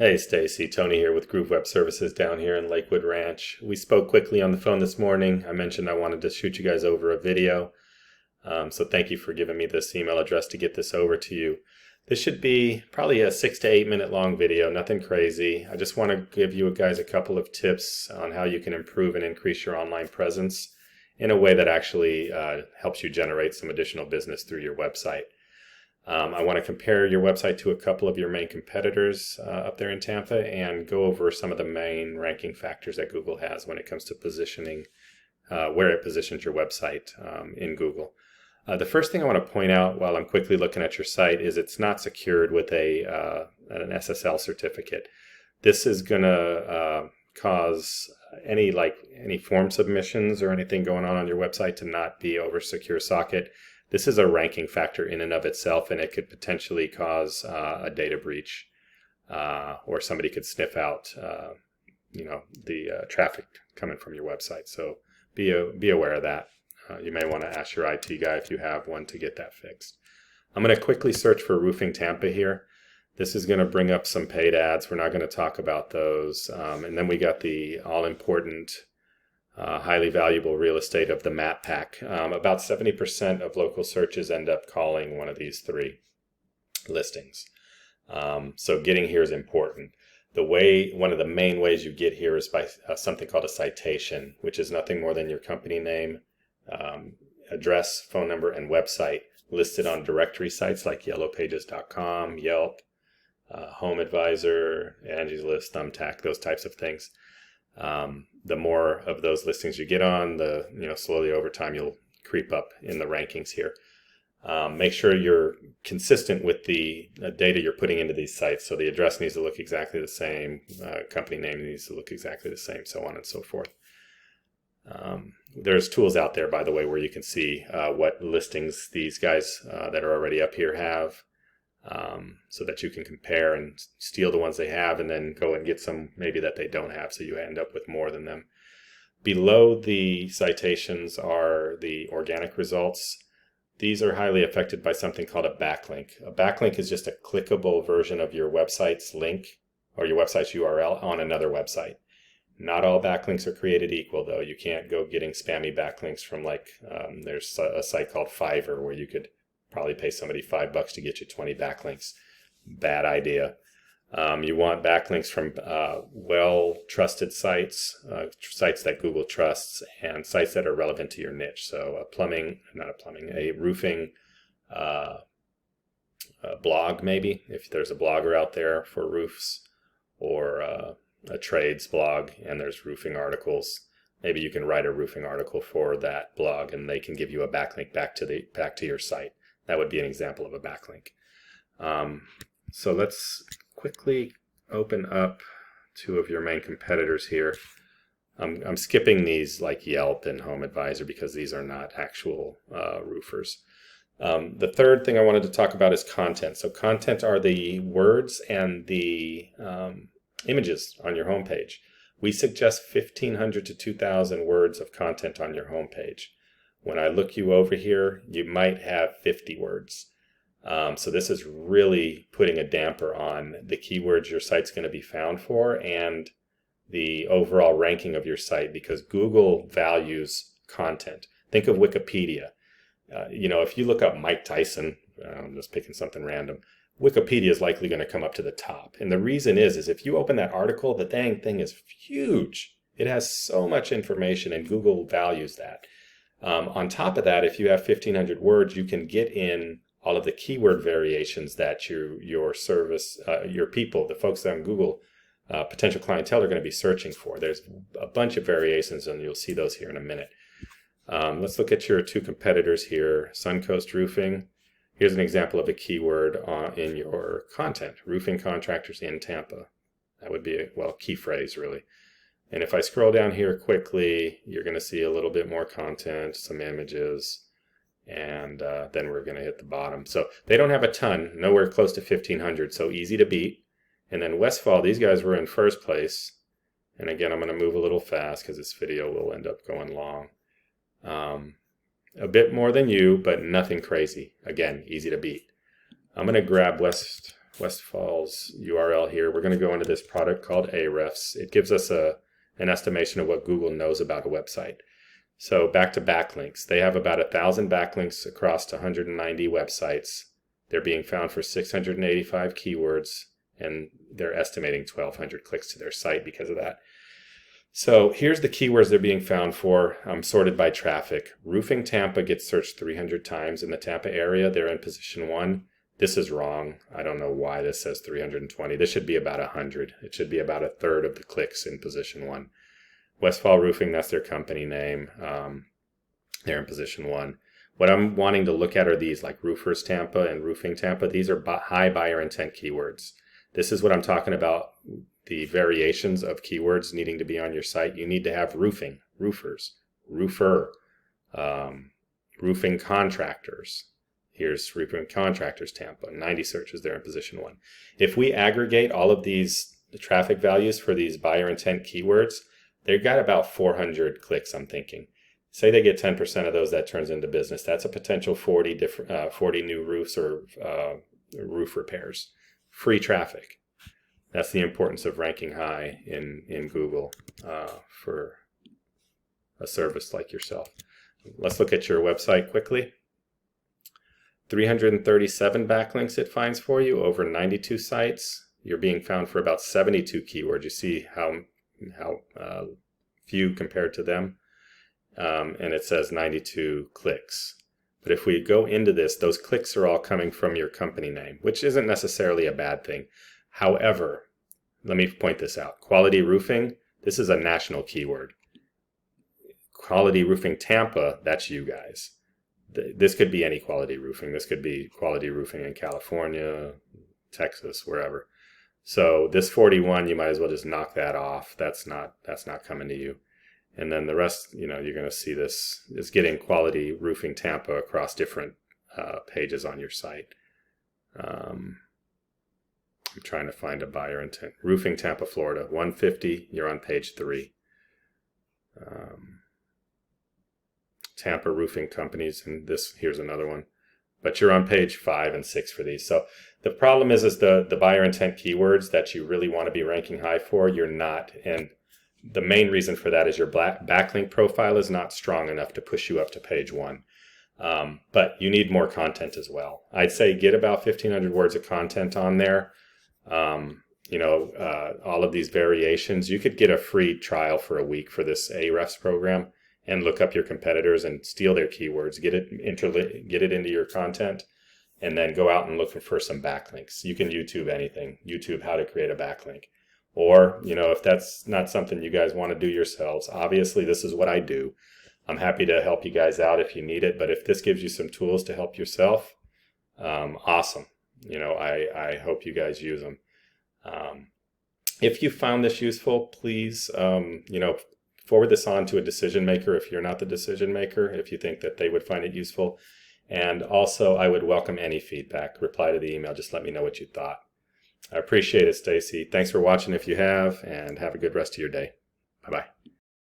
Hey Stacy, Tony here with Groove Web Services down here in Lakewood Ranch. We spoke quickly on the phone this morning. I mentioned I wanted to shoot you guys over a video. So thank you for giving me this email address to get this over to you. This should be probably a 6 to 8 minute long video, nothing crazy. I just want to give you guys a couple of tips on how you can improve and increase your online presence in a way that actually helps you generate some additional business through your website. I want to compare your website to a couple of your main competitors up there in Tampa and go over some of the main ranking factors that Google has when it comes to positioning, where it positions your website in Google. The first thing I want to point out while I'm quickly looking at your site is it's not secured with an SSL certificate. This is going to cause any form submissions or anything going on your website to not be over secure socket. This is a ranking factor in and of itself, and it could potentially cause a data breach, or somebody could sniff out, the traffic coming from your website. So be aware of that. You may want to ask your IT guy if you have one to get that fixed. I'm going to quickly search for Roofing Tampa here. This is going to bring up some paid ads. We're not going to talk about those. And then we got the all-important highly valuable real estate of the map pack. About 70% of local searches end up calling one of these three listings. So getting here is important. One of the main ways you get here is by something called a citation, which is nothing more than your company name, address, phone number, and website listed on directory sites like yellowpages.com, Yelp, Home Advisor, Angie's List, Thumbtack, those types of things. The more of those listings you get on, slowly over time you'll creep up in the rankings here. Make sure you're consistent with the data you're putting into these sites. So the address needs to look exactly the same, company name needs to look exactly the same, so on and so forth. There's tools out there, by the way, where you can see what listings these guys that are already up here have. So that you can compare and steal the ones they have and then go and get some maybe that they don't have, so you end up with more than them. Below the citations are the organic results. These are highly affected by something called a backlink. A backlink is just a clickable version of your website's link or your website's URL on another website. Not all backlinks are created equal, though. You can't go getting spammy backlinks from there's a site called Fiverr where you could probably pay somebody $5 to get you 20 backlinks. Bad idea. You want backlinks from well-trusted sites, sites that Google trusts, and sites that are relevant to your niche. So a roofing blog, maybe, if there's a blogger out there for roofs, or a trades blog and there's roofing articles. Maybe you can write a roofing article for that blog and they can give you a backlink back to your site. That would be an example of a backlink. So let's quickly open up two of your main competitors here. I'm skipping these like Yelp and Home Advisor because these are not actual roofers. The third thing I wanted to talk about is content. So content are the words and the images on your homepage. We suggest 1,500 to 2,000 words of content on your homepage. When I look you over here, you might have 50 words. So this is really putting a damper on the keywords your site's going to be found for and the overall ranking of your site, because Google values content. Think of Wikipedia. If you look up Mike Tyson, I'm just picking something random, Wikipedia is likely going to come up to the top. And the reason is if you open that article, the dang thing is huge. It has so much information and Google values that. On top of that, if you have 1,500 words, you can get in all of the keyword variations that your service, your people, the folks on Google, potential clientele are going to be searching for. There's a bunch of variations, and you'll see those here in a minute. Let's look at your two competitors here. Suncoast Roofing. Here's an example of a keyword in your content. Roofing contractors in Tampa. That would be a key phrase, really. And if I scroll down here quickly, you're going to see a little bit more content, some images, and then we're going to hit the bottom. So they don't have a ton, nowhere close to 1,500, so easy to beat. And then Westfall, these guys were in first place. And again, I'm going to move a little fast because this video will end up going long. A bit more than you, but nothing crazy. Again, easy to beat. I'm going to grab Westfall's URL here. We're going to go into this product called Ahrefs. It gives us an estimation of what Google knows about a website. So back to backlinks. They have about 1,000 backlinks across 190 websites. They're being found for 685 keywords, and they're estimating 1,200 clicks to their site because of that. So here's the keywords they're being found for, sorted by traffic. Roofing Tampa gets searched 300 times in the Tampa area. They're in position 1. This is wrong. I don't know why this says 320. This should be about 100. It should be about a third of the clicks in position 1. Westfall Roofing, that's their company name. They're in position 1. What I'm wanting to look at are these, like Roofers Tampa and Roofing Tampa. These are high buyer intent keywords. This is what I'm talking about, the variations of keywords needing to be on your site. You need to have roofing, roofers, roofer, roofing contractors. Here's roofing contractors Tampa, 90 searches there in position 1. If we aggregate all of these traffic values for these buyer intent keywords, they've got about 400 clicks, I'm thinking. Say they get 10% of those, that turns into business. That's a potential 40 new roofs or roof repairs. Free traffic. That's the importance of ranking high in Google for a service like yourself. Let's look at your website quickly. 337 backlinks it finds for you over 92 sites. You're being found for about 72 keywords. You see how few compared to them. And it says 92 clicks. But if we go into this, those clicks are all coming from your company name, which isn't necessarily a bad thing. However, let me point this out. Quality Roofing, this is a national keyword. Quality Roofing Tampa, that's you guys. This could be any quality roofing. This could be quality roofing in California, Texas, wherever. So this 41, you might as well just knock that off. That's not coming to you. And then the rest, you're going to see this is getting Quality Roofing Tampa across different pages on your site. I'm trying to find a buyer intent. Roofing Tampa, Florida, 150. You're on page 3. Tampa Roofing Companies, and here's another one. But you're on page 5 and 6 for these. So the problem is the buyer intent keywords that you really want to be ranking high for, you're not. And the main reason for that is your backlink profile is not strong enough to push you up to page 1. But you need more content as well. I'd say get about 1,500 words of content on there. All of these variations. You could get a free trial for a week for this Ahrefs program and look up your competitors and steal their keywords, get it into your content, and then go out and look for some backlinks. You can YouTube anything. YouTube how to create a backlink. Or, if that's not something you guys want to do yourselves, obviously this is what I do. I'm happy to help you guys out if you need it, but if this gives you some tools to help yourself, awesome. I hope you guys use them. If you found this useful, please, forward this on to a decision maker if you're not the decision maker, if you think that they would find it useful. And also, I would welcome any feedback. Reply to the email. Just let me know what you thought. I appreciate it, Stacy. Thanks for watching if you have, and have a good rest of your day. Bye-bye.